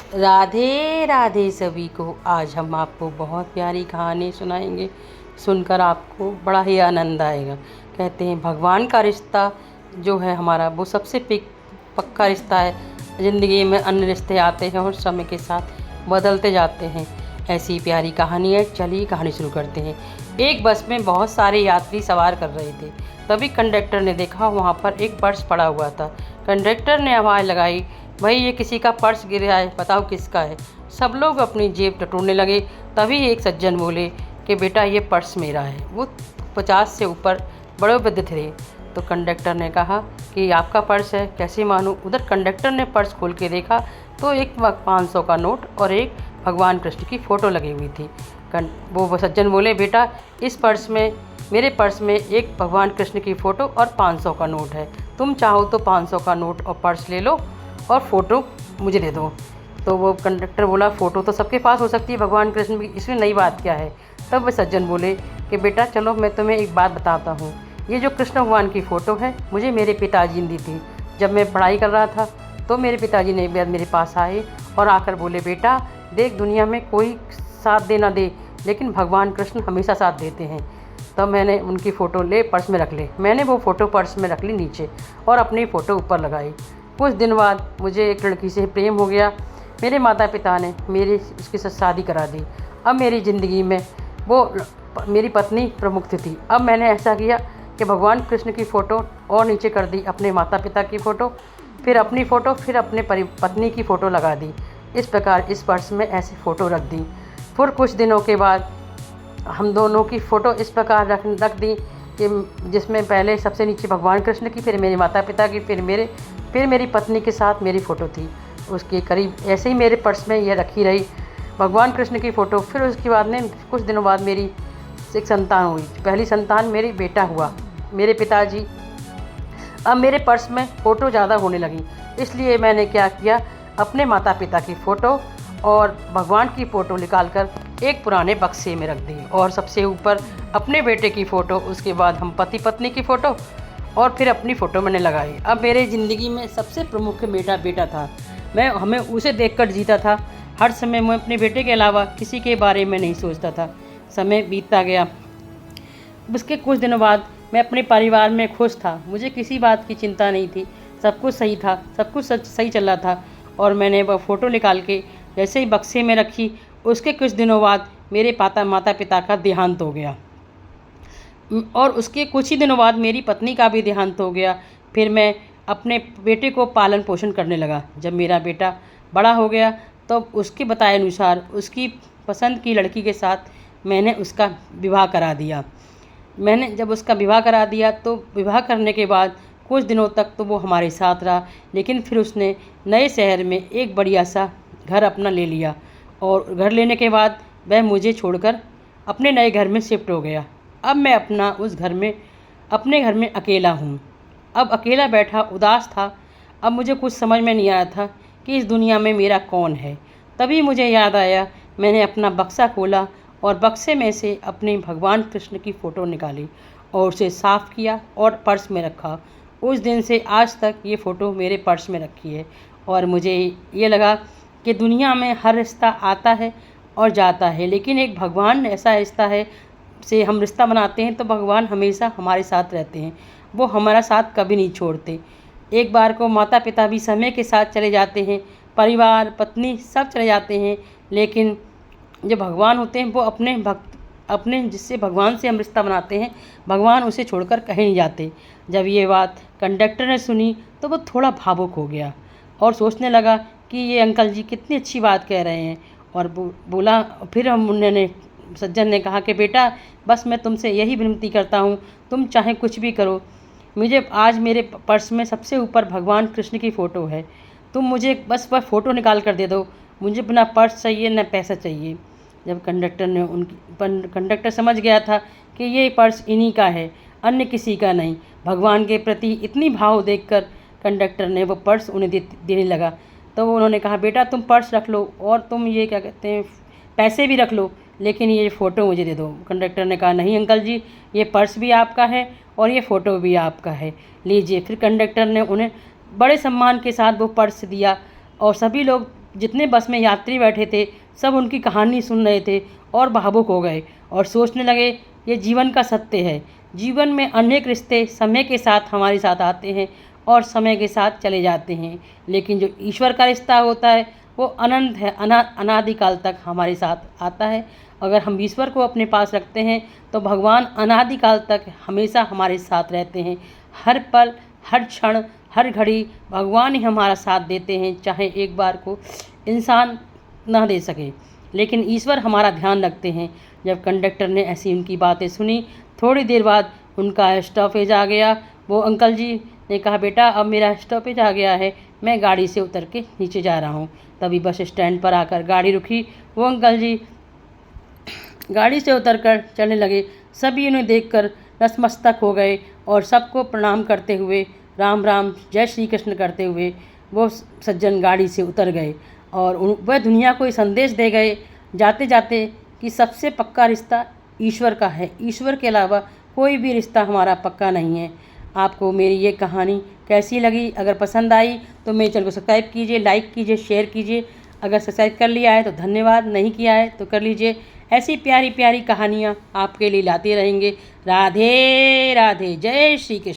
राधे राधे सभी को। आज हम आपको बहुत प्यारी कहानी सुनाएंगे। सुनकर आपको बड़ा ही आनंद आएगा। कहते हैं भगवान का रिश्ता जो है हमारा, वो सबसे पक्का रिश्ता है। ज़िंदगी में अन्य रिश्ते आते हैं और समय के साथ बदलते जाते हैं। ऐसी प्यारी कहानी है। चलिए कहानी शुरू करते हैं। एक बस में बहुत सारे यात्री सवार कर रहे थे। तभी कंडक्टर ने देखा वहाँ पर एक पर्स पड़ा हुआ था। कंडक्टर ने आवाज़ लगाई, भाई ये किसी का पर्स गिरा है, बताओ किसका है। सब लोग अपनी जेब टटोलने लगे। तभी एक सज्जन बोले कि बेटा ये पर्स मेरा है। वो 50 से ऊपर बड़े वृद्ध थे। तो कंडक्टर ने कहा कि आपका पर्स है, कैसे मानूं। उधर कंडक्टर ने पर्स खोल के देखा तो एक 500 का नोट और एक भगवान कृष्ण की फ़ोटो लगी हुई थी। वो सज्जन बोले, बेटा इस पर्स में, मेरे पर्स में एक भगवान कृष्ण की फ़ोटो और 500 का नोट है। तुम चाहो तो 500 का नोट और पर्स ले लो और फ़ोटो मुझे दे दो। तो वो कंडक्टर बोला, फ़ोटो तो सबके पास हो सकती है भगवान कृष्ण की, इसमें नई बात क्या है। तब वह सज्जन बोले कि बेटा चलो मैं तुम्हें एक बात बताता हूँ। ये जो कृष्ण भगवान की फ़ोटो है मुझे मेरे पिताजी ने दी थी। जब मैं पढ़ाई कर रहा था तो मेरे पिताजी ने मेरे पास आए और आकर बोले, बेटा देख दुनिया में कोई साथ दे ना दे, लेकिन भगवान कृष्ण हमेशा साथ देते हैं। तब मैंने उनकी फ़ोटो ले पर्स में रख ली। मैंने वो फ़ोटो पर्स में रख ली नीचे और अपनी फ़ोटो ऊपर लगाई। कुछ दिन बाद मुझे एक लड़की से प्रेम हो गया। मेरे माता पिता ने उसके साथ शादी करा दी। अब मेरी ज़िंदगी में वो मेरी पत्नी प्रमुख थी। अब मैंने ऐसा किया कि भगवान कृष्ण की फ़ोटो और नीचे कर दी अपने माता पिता की फ़ोटो, फिर अपनी फ़ोटो, फिर अपने पत्नी की फ़ोटो लगा दी। इस प्रकार इस पर्स में ऐसी फ़ोटो रख दी। फिर कुछ दिनों के बाद हम दोनों की फ़ोटो इस प्रकार रख दी कि जिसमें पहले सबसे नीचे भगवान कृष्ण की, फिर मेरे माता पिता की, फिर मेरी पत्नी के साथ मेरी फ़ोटो थी। उसके करीब ऐसे ही मेरे पर्स में ये रखी रही भगवान कृष्ण की फ़ोटो। फिर उसके बाद में कुछ दिनों बाद मेरी एक संतान हुई। पहली संतान मेरी बेटा हुआ। मेरे पिताजी, अब मेरे पर्स में फ़ोटो ज़्यादा होने लगी, इसलिए मैंने क्या किया, अपने माता पिता की फ़ोटो और भगवान की फ़ोटो निकाल कर एक पुराने बक्से में रख दी और सबसे ऊपर अपने बेटे की फ़ोटो, उसके बाद हम पति पत्नी की फ़ोटो और फिर अपनी फ़ोटो मैंने लगाई। अब मेरे ज़िंदगी में सबसे प्रमुख मेरा बेटा था। मैं हमें उसे देखकर जीता था। हर समय मैं अपने बेटे के अलावा किसी के बारे में नहीं सोचता था। समय बीतता गया। उसके कुछ दिनों बाद मैं अपने परिवार में खुश था। मुझे किसी बात की चिंता नहीं थी। सब कुछ सही था, सब कुछ सही चल रहा था। और मैंने वह फ़ोटो निकाल के जैसे ही बक्से में रखी, उसके कुछ दिनों बाद मेरे माता पिता का देहांत हो गया और उसके कुछ ही दिनों बाद मेरी पत्नी का भी देहांत हो गया। फिर मैं अपने बेटे को पालन पोषण करने लगा। जब मेरा बेटा बड़ा हो गया तो उसके बताए अनुसार उसकी पसंद की लड़की के साथ मैंने उसका विवाह करा दिया। मैंने जब उसका विवाह करा दिया तो विवाह करने के बाद कुछ दिनों तक तो वो हमारे साथ रहा, लेकिन फिर उसने नए शहर में एक बढ़िया सा घर अपना ले लिया और घर लेने के बाद वह मुझे छोड़कर अपने नए घर में शिफ्ट हो गया। अब मैं अपने घर में अकेला हूँ। अब अकेला बैठा उदास था। अब मुझे कुछ समझ में नहीं आ रहा था कि इस दुनिया में मेरा कौन है। तभी मुझे याद आया, मैंने अपना बक्सा खोला और बक्से में से अपने भगवान कृष्ण की फ़ोटो निकाली और उसे साफ़ किया और पर्स में रखा। उस दिन से आज तक ये फ़ोटो मेरे पर्स में रखी है और मुझे ये लगा कि दुनिया में हर रिश्ता आता है और जाता है, लेकिन एक भगवान ऐसा रिश्ता है से हम रिश्ता बनाते हैं तो भगवान हमेशा हमारे साथ रहते हैं। वो हमारा साथ कभी नहीं छोड़ते। एक बार को माता पिता भी समय के साथ चले जाते हैं, परिवार पत्नी सब चले जाते हैं, लेकिन जो भगवान होते हैं वो अपने जिससे भगवान से हम रिश्ता बनाते हैं, भगवान उसे छोड़कर कहीं नहीं जाते। जब ये बात कंडक्टर ने सुनी तो वो थोड़ा भावुक हो गया और सोचने लगा कि ये अंकल जी कितनी अच्छी बात कह रहे हैं। और बोला, फिर उन्होंने सज्जन ने कहा कि बेटा बस मैं तुमसे यही विनती करता हूँ, तुम चाहे कुछ भी करो, मुझे आज मेरे पर्स में सबसे ऊपर भगवान कृष्ण की फ़ोटो है, तुम मुझे बस वह फ़ोटो निकाल कर दे दो, मुझे ना पर्स चाहिए ना पैसा चाहिए। जब कंडक्टर समझ गया था कि ये पर्स इन्हीं का है, अन्य किसी का नहीं। भगवान के प्रति इतनी भाव देखकर कंडक्टर ने वो पर्स उन्हें देने लगा। तो उन्होंने कहा, बेटा तुम पर्स रख लो और तुम ये क्या कहते हैं पैसे भी रख लो, लेकिन ये फ़ोटो मुझे दे दो। कंडक्टर ने कहा, नहीं अंकल जी, ये पर्स भी आपका है और ये फ़ोटो भी आपका है, लीजिए। फिर कंडक्टर ने उन्हें बड़े सम्मान के साथ वो पर्स दिया और सभी लोग जितने बस में यात्री बैठे थे सब उनकी कहानी सुन रहे थे और भावुक हो गए और सोचने लगे ये जीवन का सत्य है। जीवन में अनेक रिश्ते समय के साथ हमारे साथ आते हैं और समय के साथ चले जाते हैं, लेकिन जो ईश्वर का रिश्ता होता है वो अनंत है, अनादिकाल तक हमारे साथ आता है। अगर हम ईश्वर को अपने पास रखते हैं तो भगवान अनादिकाल तक हमेशा हमारे साथ रहते हैं। हर पल, हर क्षण, हर घड़ी भगवान ही हमारा साथ देते हैं, चाहे एक बार को इंसान ना दे सके, लेकिन ईश्वर हमारा ध्यान रखते हैं। जब कंडक्टर ने ऐसी उनकी बातें सुनी, थोड़ी देर बाद उनका स्टॉपेज आ गया। वो अंकल जी ने कहा, बेटा अब मेरा स्टॉपेज आ गया है, मैं गाड़ी से उतर के नीचे जा रहा हूँ। तभी बस स्टैंड पर आकर गाड़ी रुकी। वो अंकल जी गाड़ी से उतरकर चलने लगे। सभी उन्हें देखकर नतमस्तक हो गए और सबको प्रणाम करते हुए, राम राम, जय श्री कृष्ण करते हुए वो सज्जन गाड़ी से उतर गए और वह दुनिया को ये संदेश दे गए जाते जाते कि सबसे पक्का रिश्ता ईश्वर का है। ईश्वर के अलावा कोई भी रिश्ता हमारा पक्का नहीं है। आपको मेरी ये कहानी कैसी लगी? अगर पसंद आई तो मेरे चैनल को सब्सक्राइब कीजिए, लाइक कीजिए, शेयर कीजिए। अगर सब्सक्राइब कर लिया है तो धन्यवाद, नहीं किया है तो कर लीजिए। ऐसी प्यारी प्यारी कहानियाँ आपके लिए लाते रहेंगे। राधे राधे, जय श्री कृष्ण।